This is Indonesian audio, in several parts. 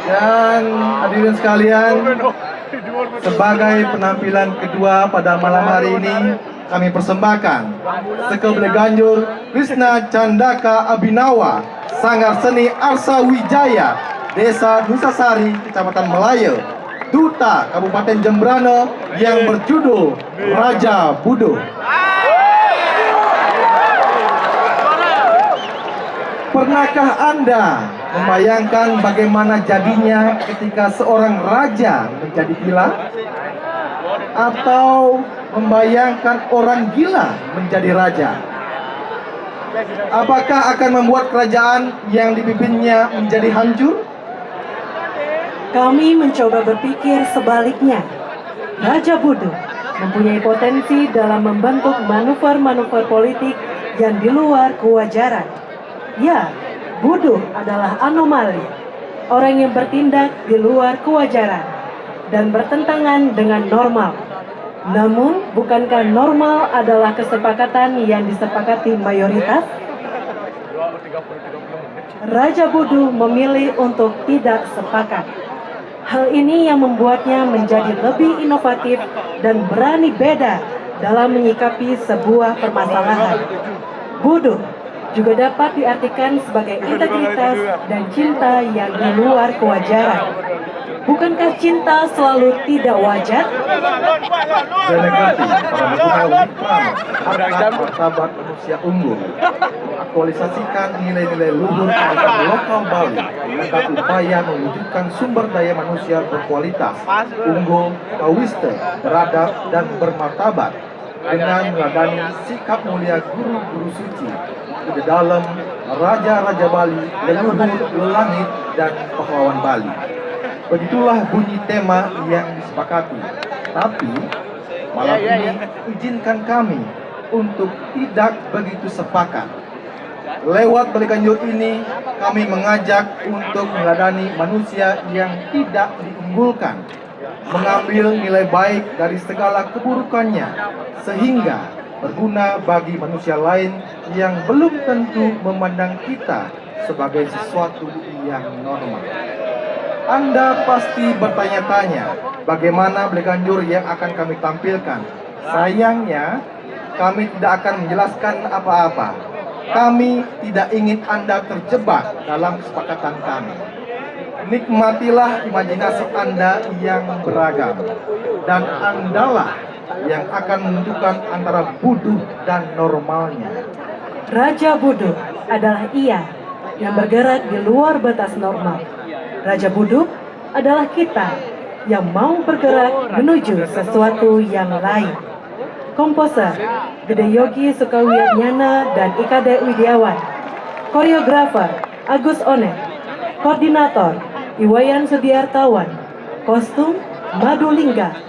Dan hadirin sekalian, sebagai penampilan kedua pada malam hari ini, kami persembahkan Seka Bleganjur Krishna Candaka Abhinawa, Sanggar Seni Arsa Wijaya, Desa Nusasari, Kecamatan Melaya, Duta Kabupaten Jembrana, yang berjudul Raja Budo. Pernahkah Anda membayangkan bagaimana jadinya ketika seorang raja menjadi gila? Atau membayangkan orang gila menjadi raja? Apakah akan membuat kerajaan yang dipimpinnya menjadi hancur? Kami mencoba berpikir sebaliknya. Raja Budo mempunyai potensi dalam membentuk manuver-manuver politik yang di luar kewajaran. Ya, Budo adalah anomali, orang yang bertindak di luar kewajaran dan bertentangan dengan normal. Namun, bukankah normal adalah kesepakatan yang disepakati mayoritas? Raja Budo memilih untuk tidak sepakat. Hal ini yang membuatnya menjadi lebih inovatif dan berani beda dalam menyikapi sebuah permasalahan. Budo juga dapat diartikan sebagai integritas dan cinta yang di luar kewajaran. Bukankah cinta selalu tidak wajar? Denegati para pengguna Wikram, martabat manusia unggul, aktualisasikan nilai-nilai luhur kearifan lokal Bali agar upaya mewujudkan sumber daya manusia berkualitas, unggul, kawiste, beradab, dan bermartabat dengan meladani sikap mulia guru-guru suci di dalam raja-raja Bali, leluhur langit, dan pahlawan Bali. Begitulah bunyi tema yang disepakati. Tapi malam ini izinkan kami untuk tidak begitu sepakat. Lewat Bleganjur ini, kami mengajak untuk meladani manusia yang tidak diunggulkan, mengambil nilai baik dari segala keburukannya, sehingga berguna bagi manusia lain yang belum tentu memandang kita sebagai sesuatu yang normal. Anda pasti bertanya-tanya bagaimana Bleganjur yang akan kami tampilkan. Sayangnya, kami tidak akan menjelaskan apa-apa. Kami tidak ingin Anda terjebak dalam kesepakatan kami. Nikmatilah imajinasi Anda yang beragam, dan Andalah yang akan menentukan antara Budo dan normalnya. Raja Budo adalah ia yang bergerak di luar batas normal. Raja Budo adalah kita yang mau bergerak menuju sesuatu yang lain. Komposer Gede Yogi Sukawiatnyana dan Ikade Widiawan. Koreografer Agus Onet. Koordinator Iwayan Sudiartawan. Kostum Madu Lingga.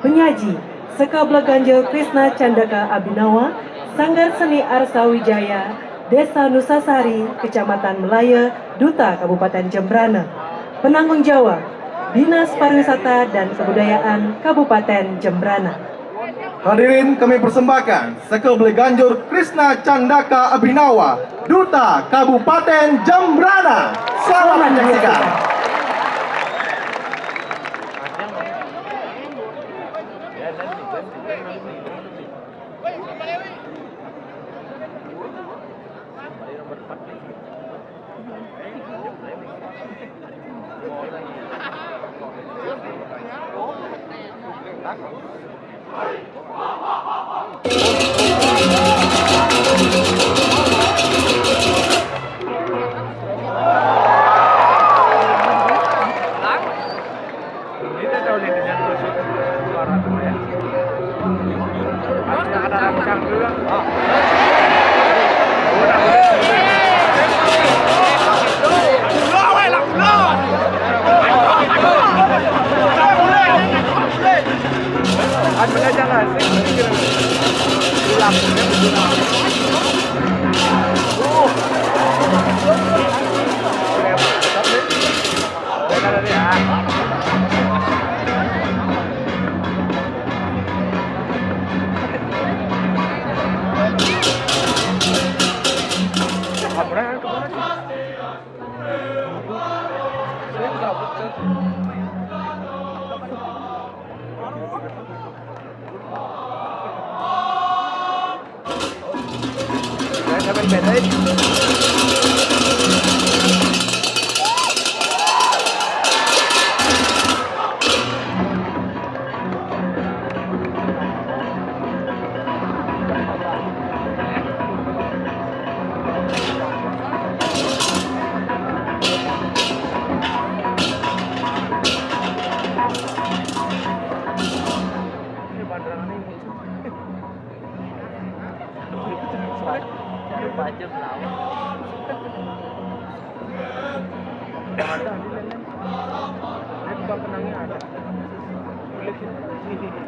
Penyaji Seka Bleganjur Krishna Candaka Abhinawa, Sanggar Seni Arsa Wijaya, Desa Nusasari, Kecamatan Melaya, Duta Kabupaten Jembrana. Penanggung jawab Dinas Pariwisata dan Kebudayaan Kabupaten Jembrana. Hadirin, kami persembahkan Seka Bleganjur Krishna Candaka Abhinawa, Duta Kabupaten Jembrana. Selamat menyaksikan. main beda ya. Pajak lawan. Ada di lain. Ini bukan penangnya ada. Kulit ini.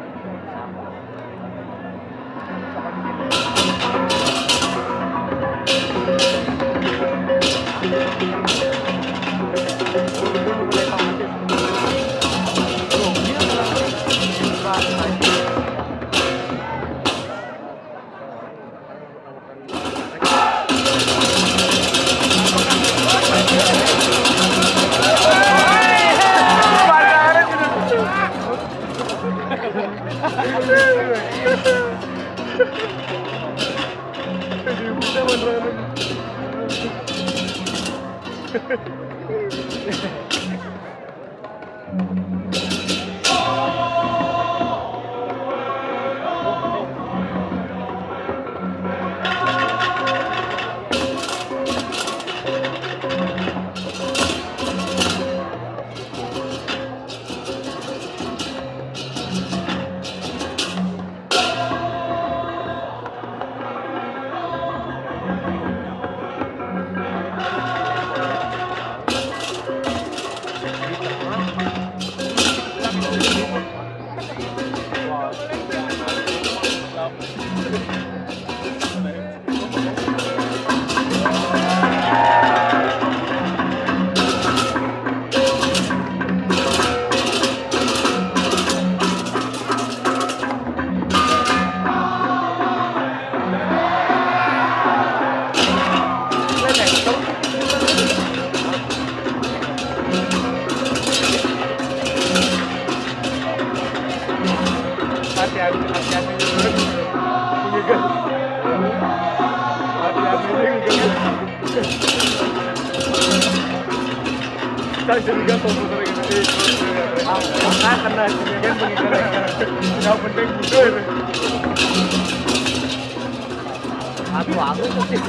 Sama di sini. Aku sih.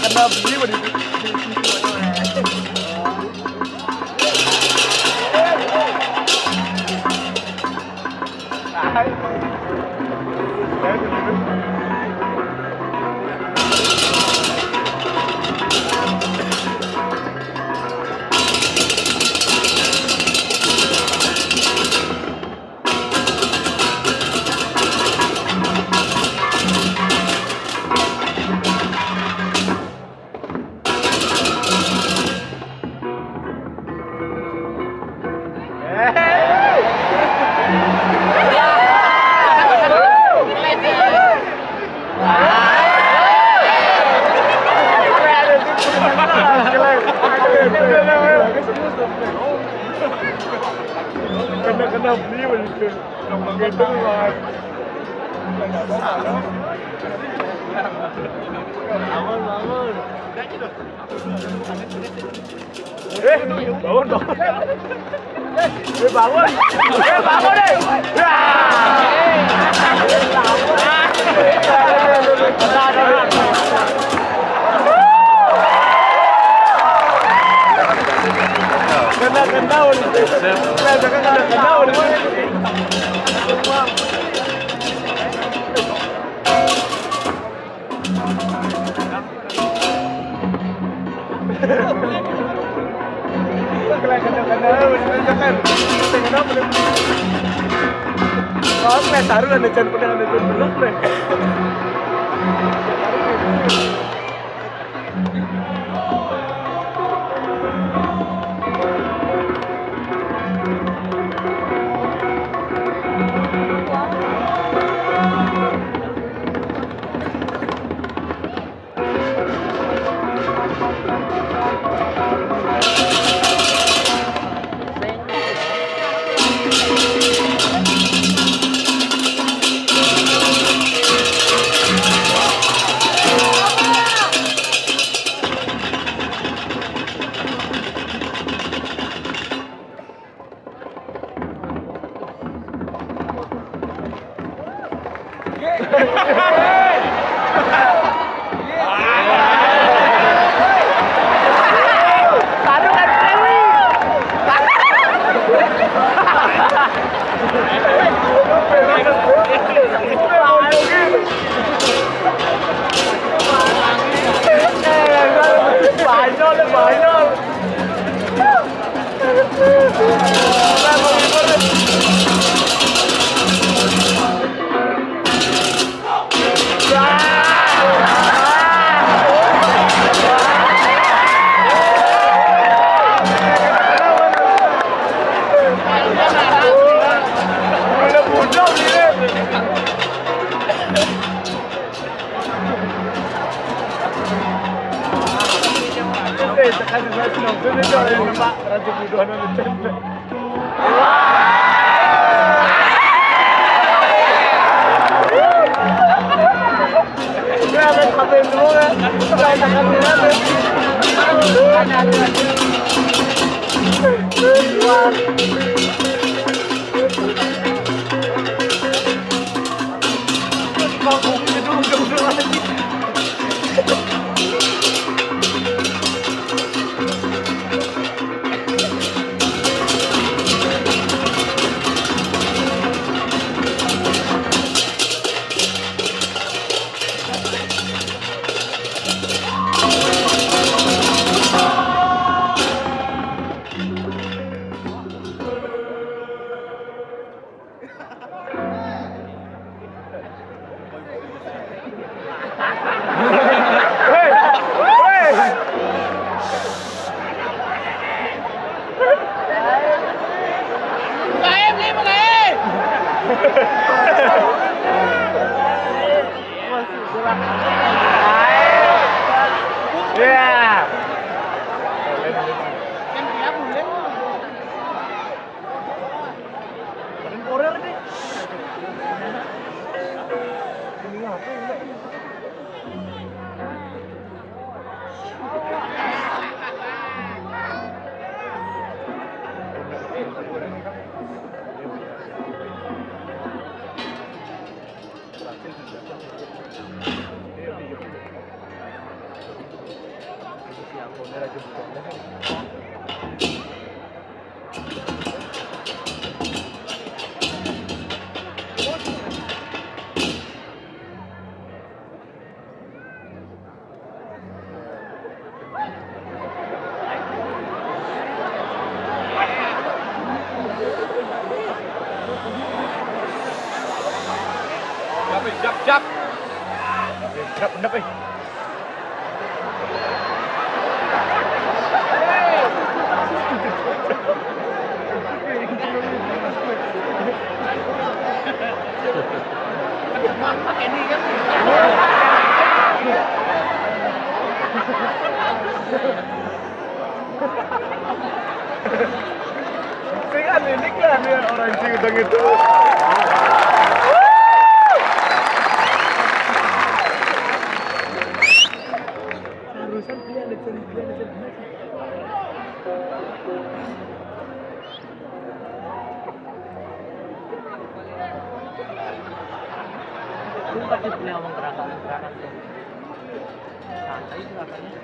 Kena beli mana itu? kena beli begitu. Ngomong gitu kan. Bangun, bangun. Bangun dong. Bangun. Bangun deh. Kena ulit. Kena ulit. Taruh dan necan pedang necan belum deh. Jap. Jap. Pakai ini kan. Sing ini dia orang Ciudeng itu. Harusan dia legend. Aku pasti punya ngomong gerakan tuh. Santai gerakannya.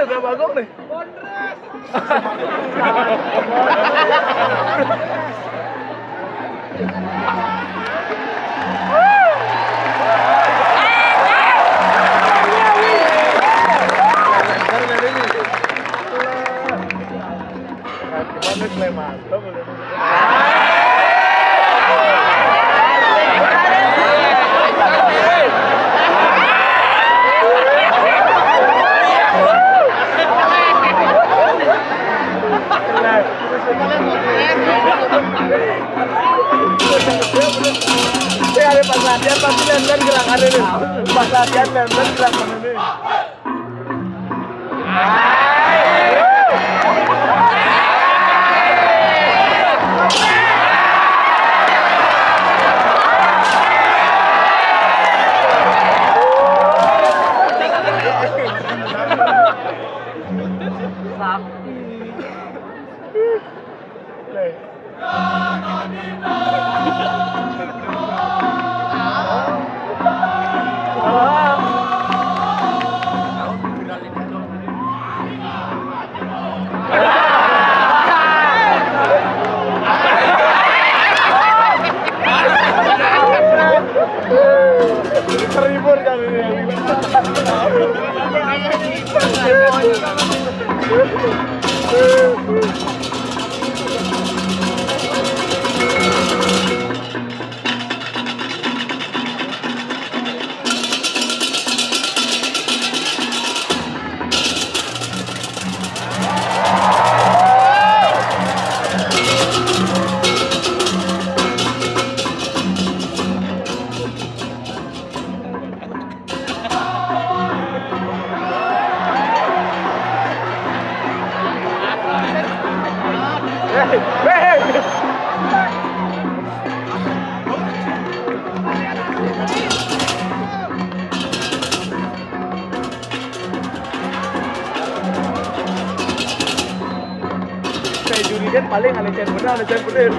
Berapa gol nih? Mantap. Ada pas latihan pasti lem-lem gerakan ini. Pas latihan lem-lem gerakan ini. Terhibur kali ini. paling ada cair benar, ada cair benar.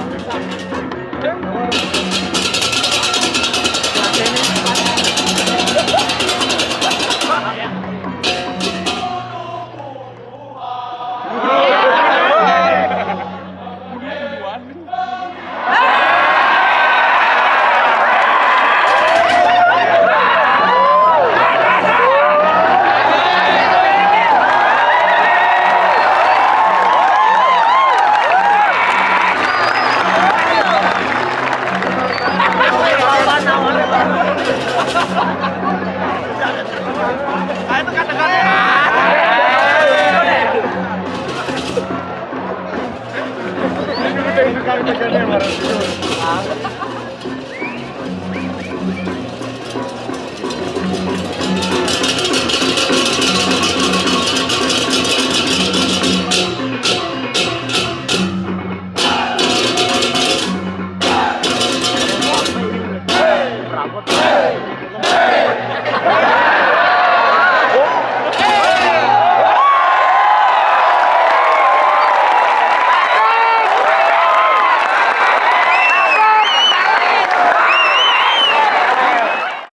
Rabot.